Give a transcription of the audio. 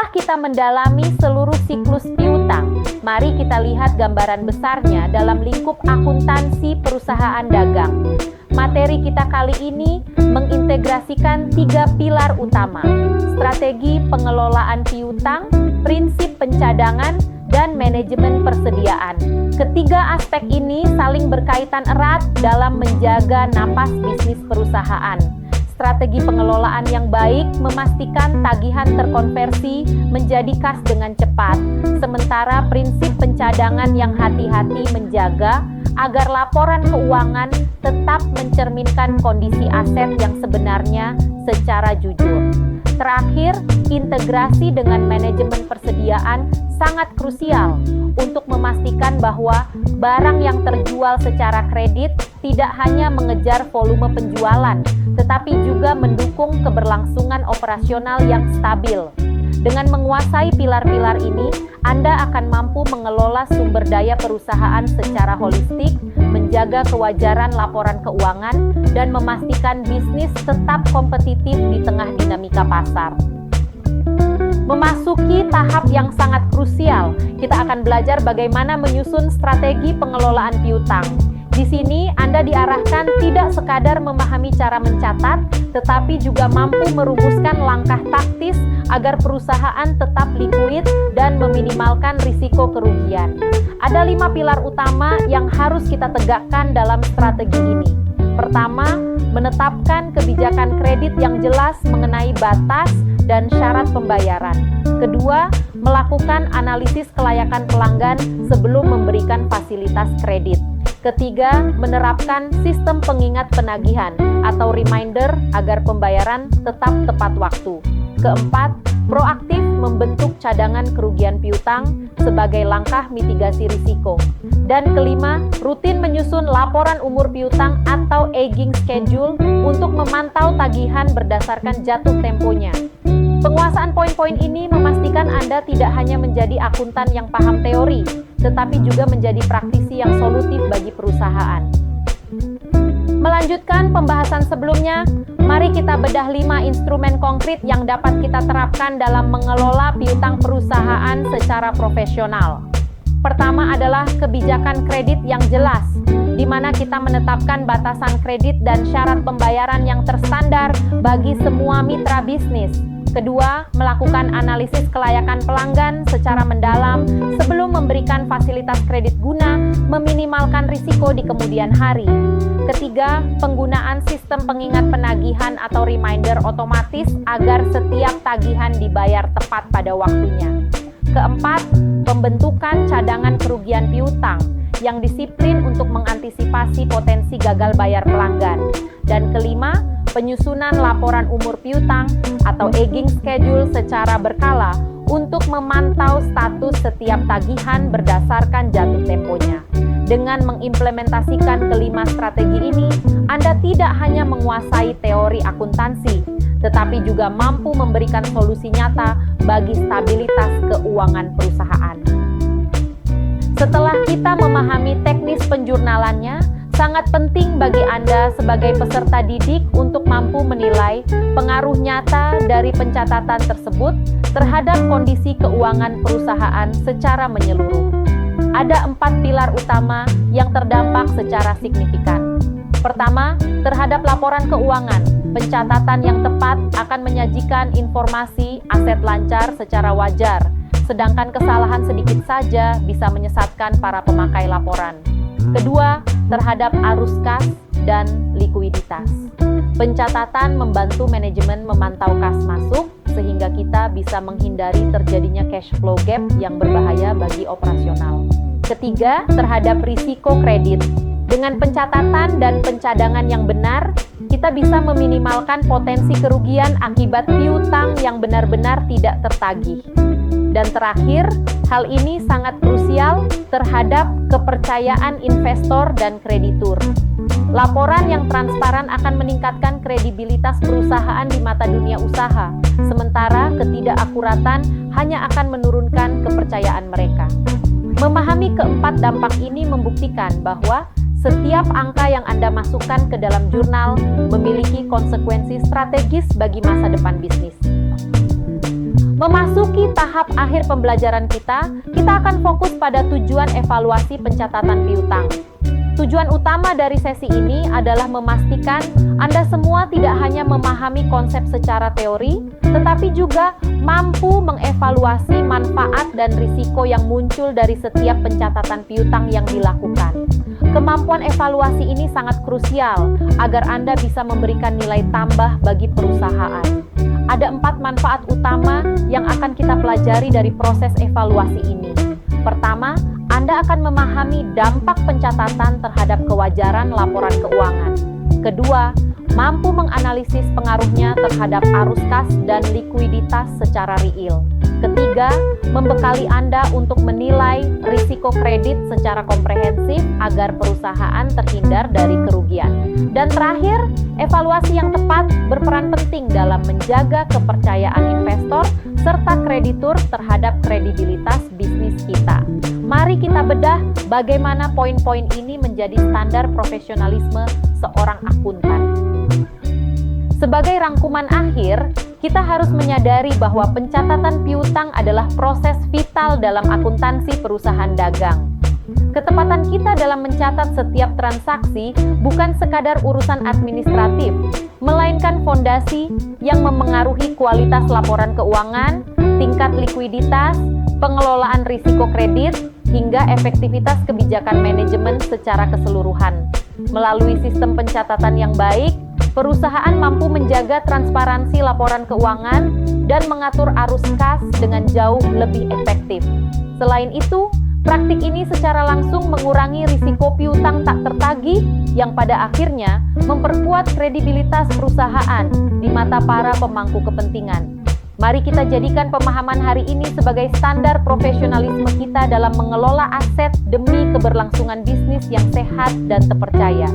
Setelah kita mendalami seluruh siklus piutang, mari kita lihat gambaran besarnya dalam lingkup akuntansi perusahaan dagang. Materi kita kali ini mengintegrasikan 3 pilar utama: strategi pengelolaan piutang, prinsip pencadangan, dan manajemen persediaan. Ketiga aspek ini saling berkaitan erat dalam menjaga napas bisnis perusahaan. Strategi pengelolaan yang baik memastikan tagihan terkonversi menjadi kas dengan cepat, sementara prinsip pencadangan yang hati-hati menjaga agar laporan keuangan tetap mencerminkan kondisi aset yang sebenarnya secara jujur. Terakhir, integrasi dengan manajemen persediaan sangat krusial untuk memastikan bahwa barang yang terjual secara kredit tidak hanya mengejar volume penjualan, tetapi juga mendukung keberlangsungan operasional yang stabil. Dengan menguasai pilar-pilar ini, Anda akan mampu mengelola sumber daya perusahaan secara holistik, menjaga kewajaran laporan keuangan, dan memastikan bisnis tetap kompetitif di tengah dinamika pasar. Memasuki tahap yang sangat krusial, kita akan belajar bagaimana menyusun strategi pengelolaan piutang. Di sini Anda diarahkan tidak sekadar memahami cara mencatat, tetapi juga mampu merumuskan langkah taktis agar perusahaan tetap likuid dan meminimalkan risiko kerugian. Ada 5 pilar utama yang harus kita tegakkan dalam strategi ini. Pertama, menetapkan kebijakan kredit yang jelas mengenai batas dan syarat pembayaran. Kedua, melakukan analisis kelayakan pelanggan sebelum memberikan fasilitas kredit. Ketiga, menerapkan sistem pengingat penagihan atau reminder agar pembayaran tetap tepat waktu. Keempat, proaktif membentuk cadangan kerugian piutang sebagai langkah mitigasi risiko. Dan kelima, rutin menyusun laporan umur piutang atau aging schedule untuk memantau tagihan berdasarkan jatuh temponya. Penguasaan poin-poin ini memastikan Anda tidak hanya menjadi akuntan yang paham teori, tetapi juga menjadi praktisi yang solutif bagi perusahaan. Melanjutkan pembahasan sebelumnya, mari kita bedah 5 instrumen konkret yang dapat kita terapkan dalam mengelola piutang perusahaan secara profesional. Pertama adalah kebijakan kredit yang jelas, di mana kita menetapkan batasan kredit dan syarat pembayaran yang terstandar bagi semua mitra bisnis. Kedua, melakukan analisis kelayakan pelanggan secara mendalam sebelum memberikan fasilitas kredit guna meminimalkan risiko di kemudian hari. Ketiga, penggunaan sistem pengingat penagihan atau reminder otomatis agar setiap tagihan dibayar tepat pada waktunya. Keempat, pembentukan cadangan kerugian piutang yang disiplin untuk mengantisipasi potensi gagal bayar pelanggan. Dan kelima, penyusunan laporan umur piutang atau aging schedule secara berkala untuk memantau status setiap tagihan berdasarkan jatuh temponya. Dengan mengimplementasikan kelima strategi ini, Anda tidak hanya menguasai teori akuntansi, tetapi juga mampu memberikan solusi nyata bagi stabilitas keuangan perusahaan. Setelah kita memahami teknis penjurnalannya, sangat penting bagi Anda sebagai peserta didik untuk mampu menilai pengaruh nyata dari pencatatan tersebut terhadap kondisi keuangan perusahaan secara menyeluruh. Ada 4 pilar utama yang terdampak secara signifikan. Pertama, terhadap laporan keuangan, pencatatan yang tepat akan menyajikan informasi aset lancar secara wajar, sedangkan kesalahan sedikit saja bisa menyesatkan para pemakai laporan. Kedua, terhadap arus kas dan likuiditas. Pencatatan membantu manajemen memantau kas masuk sehingga kita bisa menghindari terjadinya cash flow gap yang berbahaya bagi operasional. Ketiga, terhadap risiko kredit. Dengan pencatatan dan pencadangan yang benar, kita bisa meminimalkan potensi kerugian akibat piutang yang benar-benar tidak tertagih. Dan terakhir, hal ini sangat krusial terhadap kepercayaan investor dan kreditur. Laporan yang transparan akan meningkatkan kredibilitas perusahaan di mata dunia usaha, sementara ketidakakuratan hanya akan menurunkan kepercayaan mereka. Memahami keempat dampak ini membuktikan bahwa setiap angka yang Anda masukkan ke dalam jurnal memiliki konsekuensi strategis bagi masa depan bisnis. Memasuki tahap akhir pembelajaran kita akan fokus pada tujuan evaluasi pencatatan piutang. Tujuan utama dari sesi ini adalah memastikan Anda semua tidak hanya memahami konsep secara teori, tetapi juga mampu mengevaluasi manfaat dan risiko yang muncul dari setiap pencatatan piutang yang dilakukan. Kemampuan evaluasi ini sangat krusial agar Anda bisa memberikan nilai tambah bagi perusahaan. Ada 4 manfaat utama yang akan kita pelajari dari proses evaluasi ini. Pertama, Anda akan memahami dampak pencatatan terhadap kewajaran laporan keuangan. Kedua, mampu menganalisis pengaruhnya terhadap arus kas dan likuiditas secara real. Ketiga, membekali Anda untuk menilai risiko kredit secara komprehensif agar perusahaan terhindar dari kerugian. Dan terakhir, evaluasi yang tepat berperan penting dalam menjaga kepercayaan investor serta kreditur terhadap kredibilitas bisnis kita. Mari kita bedah bagaimana poin-poin ini menjadi standar profesionalisme seorang akuntan. Sebagai rangkuman akhir, kita harus menyadari bahwa pencatatan piutang adalah proses vital dalam akuntansi perusahaan dagang. Ketepatan kita dalam mencatat setiap transaksi bukan sekadar urusan administratif, melainkan fondasi yang memengaruhi kualitas laporan keuangan, tingkat likuiditas, pengelolaan risiko kredit, hingga efektivitas kebijakan manajemen secara keseluruhan. Melalui sistem pencatatan yang baik, perusahaan mampu menjaga transparansi laporan keuangan dan mengatur arus kas dengan jauh lebih efektif. Selain itu, praktik ini secara langsung mengurangi risiko piutang tak tertagih yang pada akhirnya memperkuat kredibilitas perusahaan di mata para pemangku kepentingan. Mari kita jadikan pemahaman hari ini sebagai standar profesionalisme kita dalam mengelola aset demi keberlangsungan bisnis yang sehat dan terpercaya.